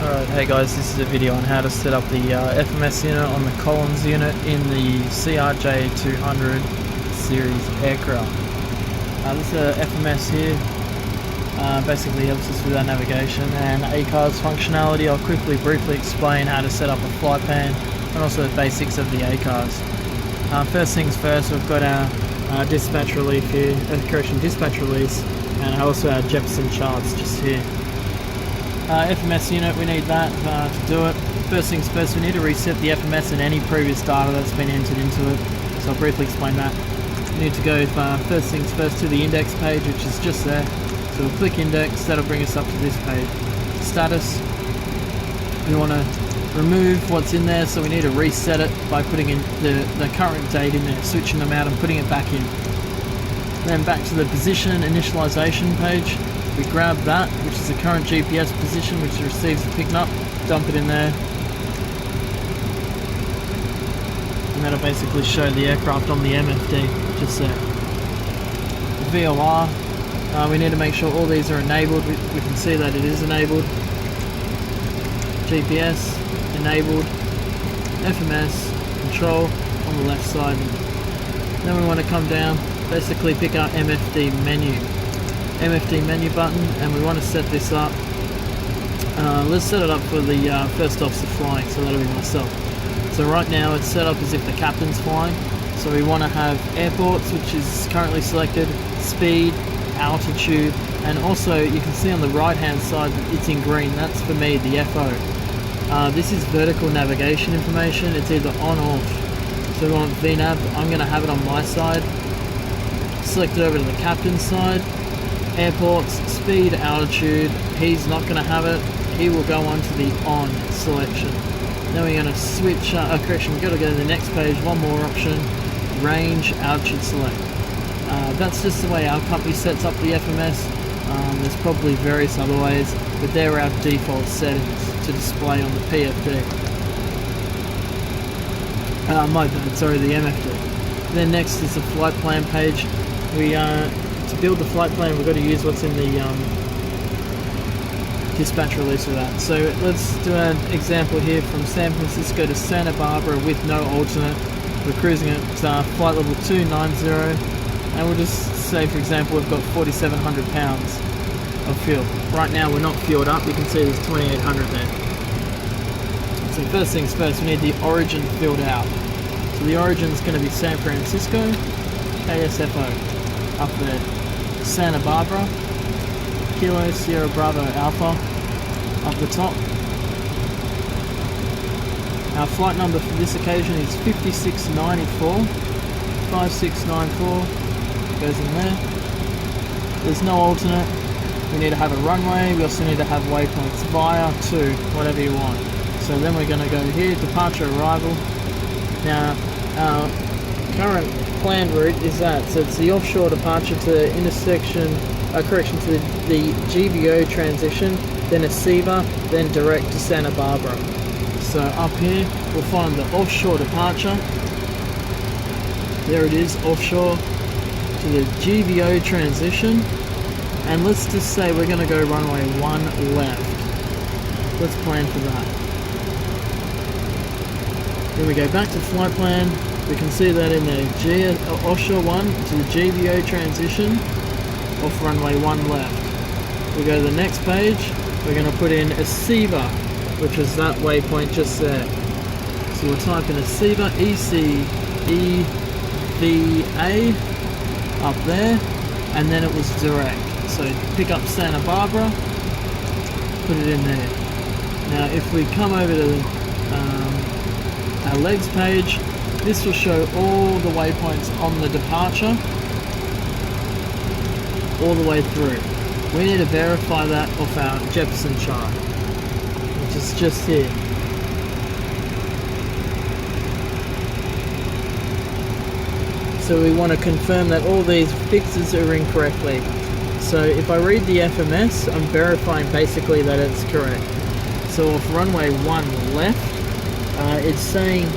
Alright, hey guys, this is a video on how to set up the FMS unit on the Collins unit in the CRJ200 series aircraft. This is a FMS here, basically helps us with our navigation and ACARS functionality. I'll briefly explain how to set up a flight plan and also the basics of the ACARS. First things first, we've got our dispatch relief here, dispatch release, and also our Jefferson charts just here. FMS unit, we need that to do it. First things first, we need to reset the FMS and any previous data that's been entered into it. So I'll briefly explain that. We need to go first things first to the index page, which is just there. So we'll click index, that'll bring us up to this page. Status, we want to remove what's in there, so we need to reset it by putting in the current date in there, switching them out and putting it back in. Then back to the position initialisation page. We grab that, which is the current GPS position, which receives the pickup, dump it in there, and that'll basically show the aircraft on the MFD, just there. The VOR, we need to make sure all these are enabled. We can see that it is enabled. GPS, enabled. FMS, control on the left side. Then we want to come down, basically pick our MFD menu. MFD menu button, and we want to set this up. Let's set it up for the first officer flying, so that'll be myself. So right now it's set up as if the captain's flying, so we want to have airports, which is currently selected, speed, altitude, and also you can see on the right hand side it's in green. That's for me the FO. This is vertical navigation information. It's either on or off. So we want VNAV. I'm going to have it on my side. Select it over to the captain's side. Airports, speed, altitude, he's not going to have it. He will go on to the on selection. Then we're going to switch, we've got to go to the next page, one more option, range, altitude select. That's just the way our company sets up the FMS. There's probably various other ways, but they're our default settings to display on the PFD. My bad, sorry, the MFD. Then next is the flight plan page. To build the flight plan, we've got to use what's in the dispatch release of that. So let's do an example here from San Francisco to Santa Barbara with no alternate. We're cruising at flight level 290, and we'll just say, for example, we've got 4,700 pounds of fuel. Right now we're not fueled up, you can see there's 2,800 there. So first things first, we need the origin filled out. So the origin is going to be San Francisco, KSFO. Up there, Santa Barbara, Kilo Sierra Bravo Alpha, up the top. Our flight number for this occasion is 5694, 5694, goes in there. There's no alternate. We need to have a runway, we also need to have waypoints, via, to, whatever you want. So then we're going to go here, departure, arrival. Now, our current planned route is that, so it's the offshore departure to intersection, to the GBO transition, then a SEVA, then direct to Santa Barbara. So up here we'll find the offshore departure. There it is, offshore to the GBO transition, and let's just say we're going to go runway 1 left. Let's plan for that. Then we go back to flight plan. We can see that in the offshore 1 to the GBO transition, off runway 1 left. We go to the next page, we're going to put in a SEVA, which is that waypoint just there. So we'll type in a SEVA, ECEVA, up there, and then it was direct. So pick up Santa Barbara, put it in there. Now if we come over to our legs page, this will show all the waypoints on the departure, all the way through. We need to verify that off our Jefferson chart, which is just here. So we want to confirm that all these fixes are incorrectly. So if I read the FMS, I'm verifying basically that it's correct. So off runway 1 left, it's saying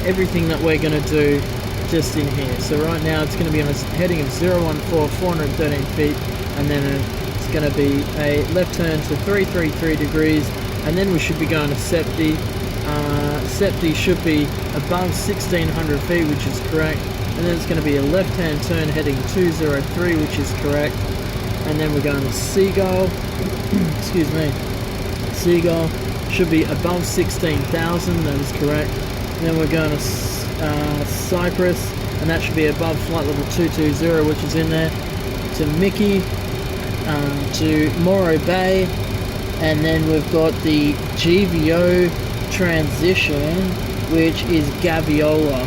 everything that we're going to do just in here. So right now it's going to be on a heading of 014, 413 feet, and then it's going to be a left turn to 333 degrees and then we should be going to SEPTI. SEPTI should be above 1600 feet, which is correct, and then it's going to be a left-hand turn heading 203, which is correct, and then we're going to Seagull. Excuse me. Seagull should be above 16,000, that is correct. And then we're going to Cyprus, and that should be above flight level 220, which is in there. To Mickey, to Morro Bay, and then we've got the GVO transition, which is Gaviola.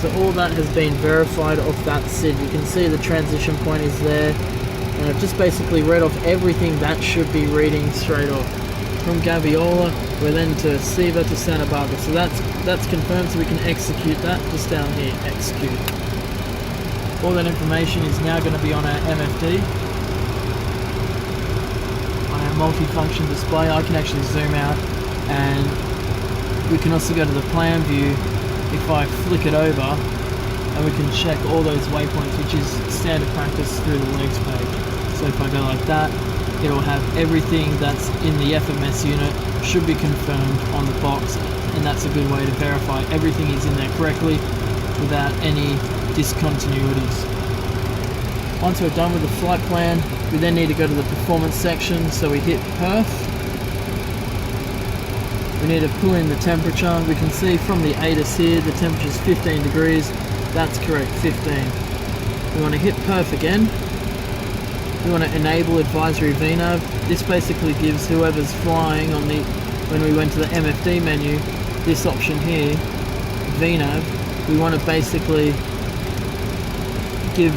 So all that has been verified off that SID. You can see the transition point is there, and I've just basically read off everything that should be reading straight off. From Gaviola, we're then to Siva to Santa Barbara. So that's confirmed, so we can execute that just down here, execute. All that information is now going to be on our MFD. On our multi-function display, I can actually zoom out, and we can also go to the plan view if I flick it over, and we can check all those waypoints, which is standard practice through the legs page. So if I go like that, it'll have everything that's in the FMS unit should be confirmed on the box, and that's a good way to verify everything is in there correctly without any discontinuities. Once we're done with the flight plan, we then need to go to the performance section, so we hit perf. We need to pull in the temperature. We can see from the ATIS here the temperature is 15 degrees. That's correct, 15. We want to hit perf again. We want to enable advisory VNAV. This basically gives whoever's flying on the, when we went to the MFD menu, this option here, VNAV, we want to basically give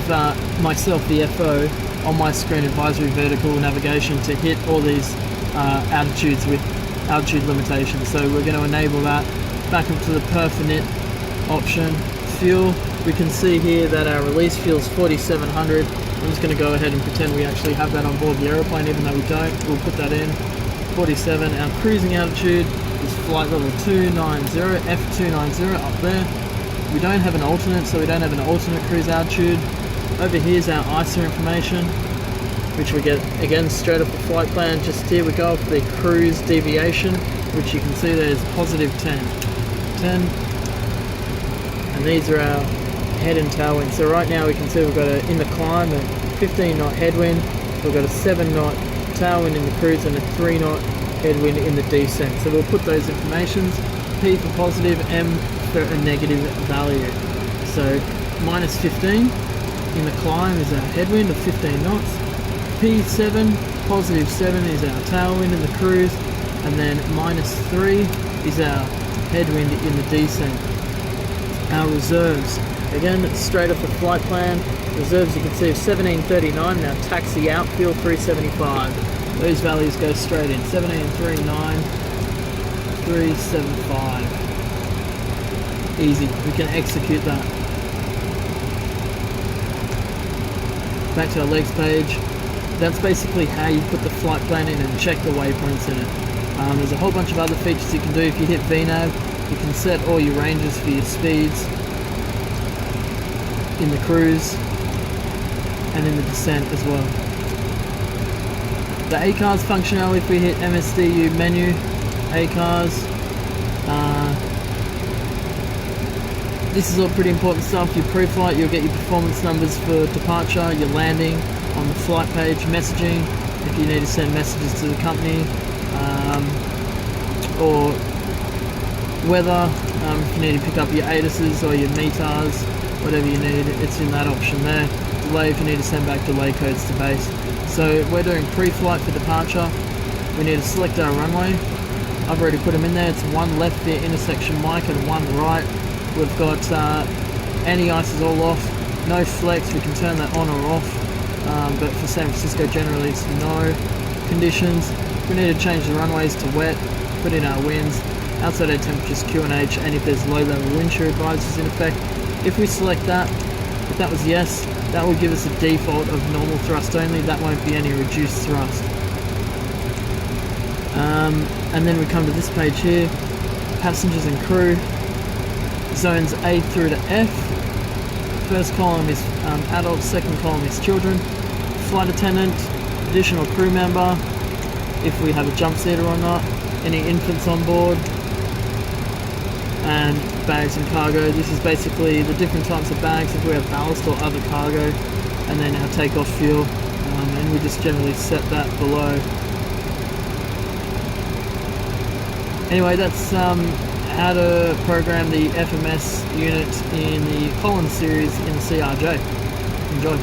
myself, the FO, on my screen advisory vertical navigation to hit all these altitudes with altitude limitations. So we're going to enable that. Back up to the perfinit option. Fuel, we can see here that our release fuel is 4700. I'm just going to go ahead and pretend we actually have that on board the aeroplane, even though we don't. We'll put that in. 47. Our cruising altitude is flight level 290, F290 up there. We don't have an alternate, so we don't have an alternate cruise altitude. Over here is our ISA information, which we get again straight off the flight plan. Just here we go for the cruise deviation, which you can see there's positive 10. And these are our head and tailwind. So right now we can see we've got in the climb a 15 knot headwind, we've got a 7 knot tailwind in the cruise, and a 3 knot headwind in the descent. So we'll put those informations, P for positive, M for a negative value. So minus 15 in the climb is our headwind of 15 knots, P7, positive 7 is our tailwind in the cruise, and then minus 3 is our headwind in the descent. Our reserves, again straight off the flight plan, reserves you can see of 1739, now taxi out fuel 375. Those values go straight in, 1739, 375. Easy, we can execute that. Back to our legs page. That's basically how you put the flight plan in and check the waypoints in it. There's a whole bunch of other features you can do. If you hit VNAV, you can set all your ranges for your speeds in the cruise and in the descent as well. The ACARS functionality, if we hit MSDU menu, ACARS, this is all pretty important stuff. Your pre-flight, you'll get your performance numbers for departure, your landing on the flight page, messaging, if you need to send messages to the company, or weather, if you need to pick up your ATISs or your METARs, whatever you need, it's in that option there. Delay, if you need to send back delay codes to base. So we're doing pre-flight for departure. We need to select our runway. I've already put them in there. It's one left there, intersection mic, and one right. We've got anti-ice is all off, no flex, we can turn that on or off, but for San Francisco generally it's no. Conditions, we need to change the runways to wet, put in our winds, outside air temperatures QNH, and if there's low level wind shear advisories in effect. If we select that, if that was yes, that will give us a default of normal thrust only, that won't be any reduced thrust. And then we come to this page here, passengers and crew. Zones A through to F. First column is adults, second column is children. Flight attendant, additional crew member. if we have a jump seater or not, any infants on board, and bags and cargo. This is basically the different types of bags if we have ballast or other cargo, and then our takeoff fuel, and we just generally set that below. Anyway, that's how to program the FMS unit in the Collins series in the CRJ. Enjoy.